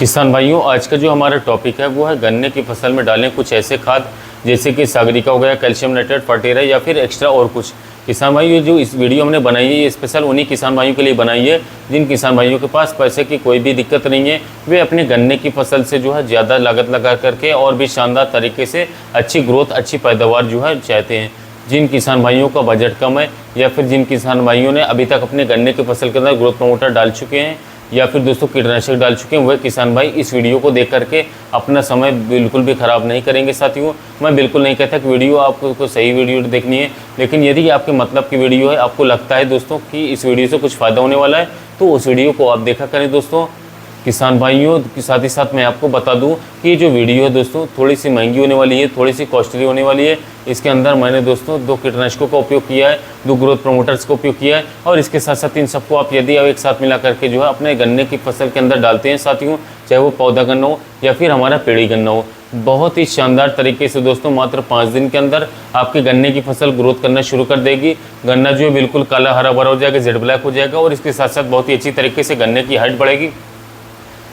किसान भाइयों, आज का जो हमारा टॉपिक है वो है गन्ने की फसल में डालें कुछ ऐसे खाद जैसे कि सागरिका हो गया, कैल्शियम नाइट्रेट, फर्टिलाइजर या फिर एक्स्ट्रा और कुछ। किसान भाइयों, जो इस वीडियो हमने बनाई है ये स्पेशल उन्हीं किसान भाइयों के लिए बनाई है जिन किसान भाइयों के पास पैसे की कोई भी दिक्कत नहीं है। वे अपने गन्ने की फसल से जो है ज़्यादा लागत लगा करके और भी शानदार तरीके से अच्छी ग्रोथ, अच्छी पैदावार जो है चाहते हैं। जिन किसान भाइयों का बजट कम है या फिर जिन किसान भाइयों ने अभी तक अपने गन्ने की फसल के अंदर ग्रोथ प्रमोटर डाल चुके हैं या फिर दोस्तों कीटनाशक डाल चुके हैं, वह किसान भाई इस वीडियो को देख करके अपना समय बिल्कुल भी ख़राब नहीं करेंगे। साथियों, मैं बिल्कुल नहीं कहता कि वीडियो आपको सही वीडियो देखनी है, लेकिन यदि आपके मतलब की वीडियो है, आपको लगता है दोस्तों कि इस वीडियो से कुछ फ़ायदा होने वाला है, तो उस वीडियो को आप देखा करें। दोस्तों किसान भाइयों के साथ ही साथ मैं आपको बता दूं कि ये जो वीडियो है दोस्तों थोड़ी सी महंगी होने वाली है, थोड़ी सी कॉस्टली होने वाली है। इसके अंदर मैंने दोस्तों 2 कीटनाशकों का उपयोग किया है, 2 ग्रोथ प्रमोटर्स का उपयोग किया है और इसके साथ साथ इन सबको आप यदि आप एक साथ मिला करके जो है अपने गन्ने की फसल के अंदर डालते हैं साथियों, चाहे वो पौधा गन्ना हो या फिर हमारा पेड़ी गन्ना हो, बहुत ही शानदार तरीके से दोस्तों मात्र 5 दिन के अंदर आपके गन्ने की फसल ग्रोथ करना शुरू कर देगी। गन्ना जो है बिल्कुल काला हरा भरा हो जाएगा, जेड ब्लैक हो जाएगा और इसके साथ साथ बहुत ही अच्छी तरीके से गन्ने की हाइट बढ़ेगी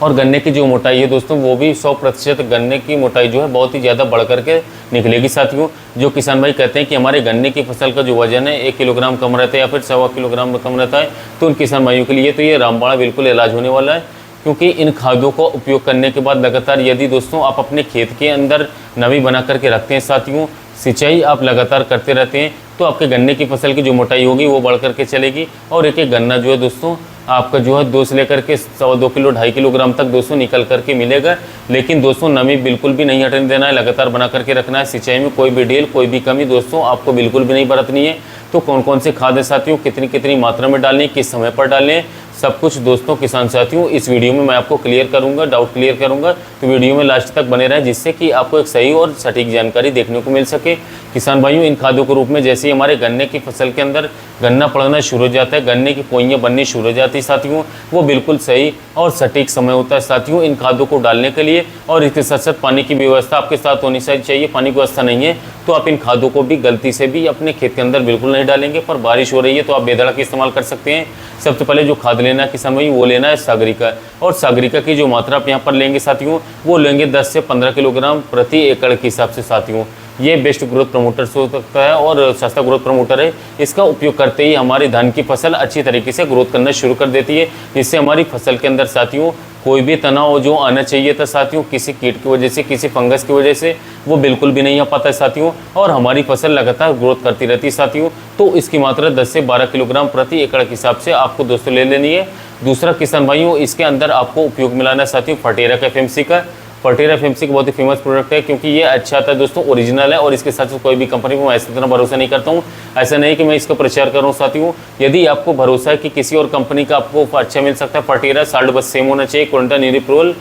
और गन्ने की जो मोटाई है दोस्तों वो भी 100% गन्ने की मोटाई जो है बहुत ही ज़्यादा बढ़ करके निकलेगी। साथियों, जो किसान भाई कहते हैं कि हमारे गन्ने की फसल का जो वजन है 1 किलोग्राम कम रहता है या फिर 1.25 किलोग्राम कम रहता है, तो उन किसान भाइयों के लिए तो ये रामबाण बिल्कुल इलाज होने वाला है। क्योंकि इन खादों का उपयोग करने के बाद लगातार यदि दोस्तों आप अपने खेत के अंदर नमी बना करके रखते हैं साथियों, सिंचाई आप लगातार करते रहते हैं, तो आपके गन्ने की फसल की जो मोटाई होगी वो बढ़ करके चलेगी और एक एक गन्ना जो है दोस्तों आपका जो है 2 से लेकर के 2 किलो 2.5 किलोग्राम तक दोस्तों निकल करके मिलेगा। लेकिन दोस्तों नमी बिल्कुल भी नहीं हटने देना है, लगातार बना करके रखना है। सिंचाई में कोई भी ढील, कोई भी कमी दोस्तों आपको बिल्कुल भी नहीं बरतनी है। तो कौन कौन से खाद है साथियों, कितनी कितनी मात्रा में डालें, किस समय पर डालें, सब कुछ दोस्तों किसान साथियों इस वीडियो में मैं आपको क्लियर करूंगा, डाउट क्लियर करूंगा। तो वीडियो में लास्ट तक बने रहें जिससे कि आपको एक सही और सटीक जानकारी देखने को मिल सके। किसान भाइयों, इन खादों के रूप में जैसे ही हमारे गन्ने की फसल के अंदर गन्ना पड़ना शुरू हो जाता है, गन्ने की पोइयाँ बननी शुरू हो जाती है साथियों, वो बिल्कुल सही और सटीक समय होता है साथियों इन खादों को डालने के लिए। और इसके साथ साथ पानी की व्यवस्था आपके साथ होनी चाहिए। पानी की व्यवस्था नहीं है तो आप इन खादों को भी गलती से भी अपने खेत के अंदर बिल्कुल नहीं डालेंगे। पर बारिश हो रही है तो आप बेधड़क इस्तेमाल कर सकते हैं। सबसे पहले जो खाद लेना है किसान भाई वो लेना है सागरिका, और सागरिका की जो मात्रा आप यहाँ पर लेंगे साथियों वो लेंगे 10 से 15 किलोग्राम प्रति एकड़ के हिसाब से साथियों। ये बेस्ट ग्रोथ प्रमोटर हो सकता है और सस्ता ग्रोथ प्रमोटर है। इसका उपयोग करते ही हमारी धान की फसल अच्छी तरीके से ग्रोथ करना शुरू कर देती है, जिससे हमारी फसल के अंदर साथियों कोई भी तनाव जो आना चाहिए था साथियों किसी कीट की वजह से, किसी फंगस की वजह से, वो बिल्कुल भी नहीं आ पाता है साथियों और हमारी फसल लगातार ग्रोथ करती रहती है साथियों। तो इसकी मात्रा 10 से 12 किलोग्राम प्रति एकड़ के हिसाब से आपको दोस्तों ले लेनी है। दूसरा किसान भाइयों, इसके अंदर आपको उपयोग मिलाना है साथियों फर्टिलाइजर FMC का। फर्टिलाइजर FMC का बहुत ही फेमस प्रोडक्ट है क्योंकि ये अच्छा आता है दोस्तों, ओरिजिनल है और इसके साथ साथ कोई भी कंपनी को मैं ऐसे तरह भरोसा नहीं करता हूँ। ऐसा नहीं कि मैं इसका प्रचार कर रहा हूँ साथियों। यदि आपको भरोसा है कि किसी और कंपनी का आपको अच्छा मिल सकता है फर्टिलाइजर, साल्ट बस सेम होना चाहिए, क्वारंटाइन यूनिप्रोल,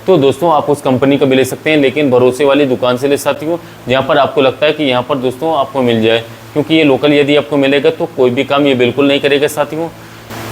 तो दोस्तों आप उस कंपनी का भी ले सकते हैं, लेकिन भरोसे वाली दुकान से ले साथियों जहाँ पर आपको लगता है कि यहाँ पर दोस्तों आपको मिल जाए। क्योंकि ये लोकल यदि आपको मिलेगा तो कोई भी काम ये बिल्कुल नहीं करेगा साथियों।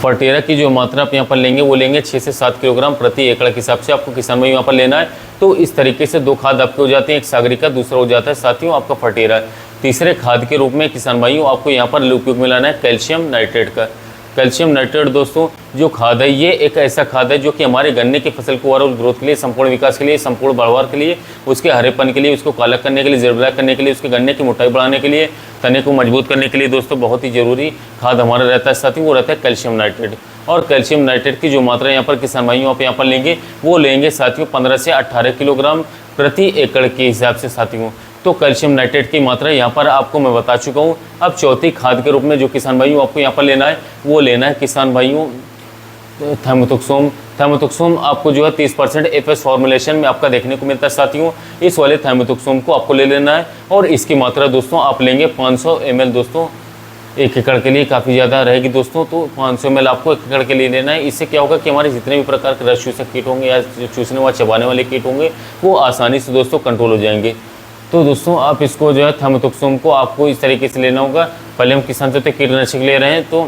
फर्टिलाइजर की जो मात्रा आप यहाँ पर लेंगे वो लेंगे 6 से 7 किलोग्राम प्रति एकड़ के हिसाब से आपको किसान भाई यहाँ पर लेना है। तो इस तरीके से 2 खाद आपके हो जाते हैं, एक सागरिका, दूसरा हो जाता है साथियों आपका फर्टिलाइजर। तीसरे खाद के रूप में किसान भाइयों आपको यहाँ पर उपयोग मिलाना है कैल्शियम नाइट्रेट का। कैल्शियम नाइट्रेट दोस्तों जो खाद है ये एक ऐसा खाद है जो कि हमारे गन्ने की फसल को ओवरऑल ग्रोथ के लिए, संपूर्ण विकास के लिए, संपूर्ण बढ़वार के लिए, उसके हरेपन के लिए, उसको काला करने के लिए, जेड ब्लैक करने के लिए, उसके गन्ने की मोटाई बढ़ाने के लिए, तने को मजबूत करने के लिए दोस्तों बहुत ही जरूरी खाद हमारा रहता है साथियों, वो रहता है कैल्शियम नाइट्रेट। और कैल्शियम नाइट्रेट की जो मात्रा यहाँ पर किसान भाइयों आप यहाँ पर लेंगे वो लेंगे साथियों 15 से 18 किलोग्राम प्रति एकड़ के हिसाब से साथियों। तो कैल्शियम नाइट्रेट की मात्रा यहाँ पर आपको मैं बता चुका हूँ। अब चौथी खाद के रूप में जो किसान भाइयों आपको यहाँ पर लेना है वो लेना है किसान भाइयों थाइमेथॉक्सोम। थाइमेथॉक्सोम आपको जो है 30% FS फॉर्मुलेशन में आपका देखने को मिलता है साथियों। इस वाले थाइमेथॉक्सोम को आपको ले लेना है और इसकी मात्रा दोस्तों आप लेंगे 500 ml दोस्तों, 1 एकड़ के लिए काफ़ी ज़्यादा रहेगी दोस्तों। तो 500 ml आपको 1 एकड़ के लिए लेना है। इससे क्या होगा कि हमारे जितने भी प्रकार के रस चूसक कीट होंगे या चूसने व चबाने वाले कीट होंगे वो आसानी से दोस्तों कंट्रोल हो जाएंगे। तो दोस्तों आप इसको जो है थाइमेथॉक्सोम को आपको इस तरीके से लेना होगा। पहले हम किसान से कीटनाशक ले रहे हैं तो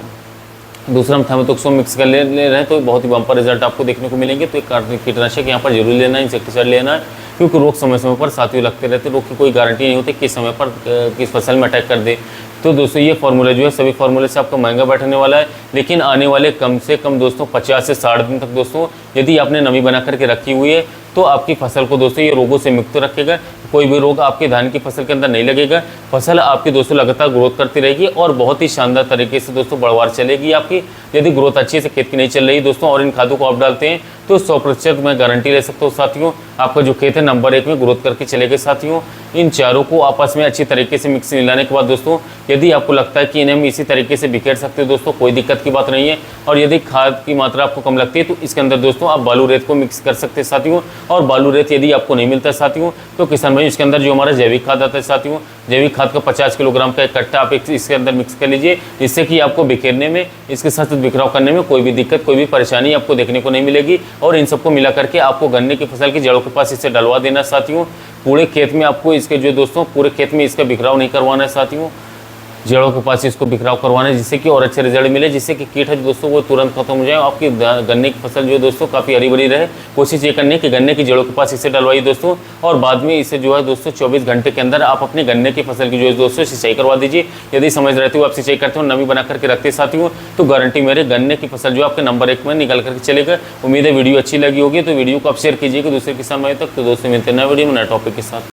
दूसरा हम थाइमेथॉक्सोम मिक्स कर ले रहे हैं तो बहुत ही बम्पर रिजल्ट आपको देखने को मिलेंगे। तो एक कीटनाशक यहाँ पर जरूर लेना है, इंसेक्टिसाइड लेना है, क्योंकि रोग समय समय पर साथियों लगते रहते हैं। रोग की कोई गारंटी नहीं होती किस समय पर किस फसल में अटैक कर दे। तो दोस्तों ये फार्मूला जो है सभी फार्मूले से आपको महंगा बैठने वाला है, लेकिन आने वाले कम से कम दोस्तों 50 से 60 दिन तक दोस्तों यदि आपने नमी बना करके रखी हुई है तो आपकी फसल को दोस्तों ये रोगों से मुक्त रखेगा। कोई भी रोग आपके धान की फसल के अंदर नहीं लगेगा। फसल आपकी दोस्तों लगातार ग्रोथ करती रहेगी और बहुत ही शानदार तरीके से दोस्तों बढ़वार चलेगी आपकी। यदि ग्रोथ अच्छे से खेत की नहीं चल रही दोस्तों और इन खादों को आप डालते हैं तो 100% मैं गारंटी ले सकता हूँ साथियों, आपका जो खेत है नंबर 1 में ग्रोथ करके चलेगा साथियों। इन चारों को आपस में अच्छी तरीके से मिक्स मिलाने के बाद दोस्तों यदि आपको लगता है कि इन्हें हम इसी तरीके से बिखेर सकते हो दोस्तों, कोई दिक्कत की बात नहीं है। और यदि खाद की मात्रा आपको कम लगती है तो इसके अंदर दोस्तों आप बालू रेत को मिक्स कर सकते हैं साथियों। और बालू रेत यदि आपको नहीं मिलता है साथियों तो किसान भाई इसके अंदर जो हमारा जैविक खाद आता है साथियों, जैविक खाद का 50 किलोग्राम का एक कट्टा आप इसके अंदर मिक्स कर लीजिए, जिससे कि आपको बिखेरने में, इसके साथ बिखराव करने में कोई भी दिक्कत, कोई भी परेशानी आपको देखने को नहीं मिलेगी। और इन सबको मिला करके आपको गन्ने की फसल की जड़ों के पास इसे डलवा देना साथियों। पूरे खेत में आपको इसके जो दोस्तों पूरे खेत में इसका बिखराव नहीं करवाना है साथियों, जड़ों के पास इसको बिखराव करवाना है, जिससे कि और अच्छे रिजल्ट मिले, जिससे कि कीट है जो दोस्तों वो तुरंत खत्म हो जाए, आपकी गन्ने की फसल जो है दोस्तों काफ़ी हरी भरी रहे। कोशिश ये करनी है कि गन्ने की जड़ों के पास इसे डलवाइए दोस्तों, और बाद में इसे जो है दोस्तों 24 घंटे के अंदर आप अपने गन्ने की फसल की जो है दोस्तों सिंचाई करवा दीजिए। यदि समझ रहते हो आप सिंचाई करते हो, नमी बना करके रखते साथियों, तो गारंटी मेरे गन्ने की फसल जो आपके नंबर 1 में निकल करके चलेगा। उम्मीद है वीडियो अच्छी लगी होगी, तो वीडियो को आप शेयर कीजिएगा दूसरे किसान भाई तक। तो दोस्तों मिलते हैं नए वीडियो में नए टॉपिक के साथ।